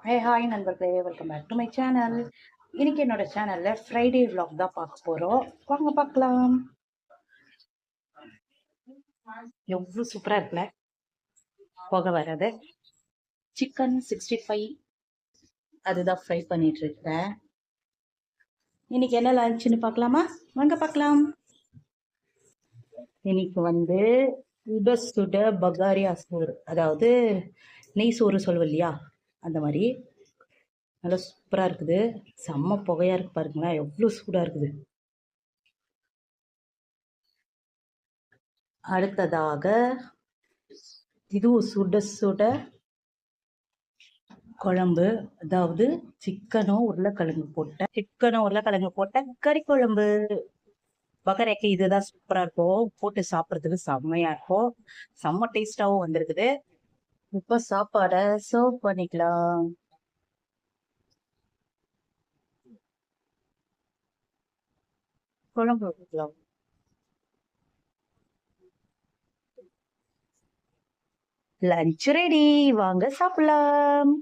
Hi நண்பர்களே, welcome back to my channel. இன்னைக்கு என்னோட சேனல்ல ஃப்ரைடே vlog தான் பார்க்க போறோம். வாங்க பார்க்கலாம். எவ்வளவு சூப்பரா இருக்குல்ல, போக வராது. சிக்கன் 65 அதுதான் ஃப்ரை பண்ணிட்டு இருக்கேன். இன்னைக்கு என்ன லஞ்சுன்னு பார்க்கலாமா? வாங்க பார்க்கலாம். இன்னைக்கு சுட சுட பகாரியா சோறு, அதாவது நெய் சோறு சொல்லுவோம் இல்லையா, அந்த மாதிரி நல்லா சூப்பரா இருக்குது. செம்ம புகையா இருக்கு பாருங்களேன், எவ்வளவு சூடா இருக்குது. அடுத்ததாக இதுவும் சுட சுட குழம்பு, அதாவது சிக்கனும் உருளைக்கிழங்கு போட்ட கறி குழம்பு. பகரைக்கு இதுதான் சூப்பரா இருக்கும், போட்டு சாப்பிட்றதுக்கு செம்மையா இருக்கும். செம்ம டேஸ்டாவும் வந்திருக்குது. இப்ப சாப்பாடை சர்வ் பண்ணிக்கலாம். குழம்பு ஊற்றிக்கலாம். லஞ்ச் ரெடி, வாங்க சாப்பிடலாம்.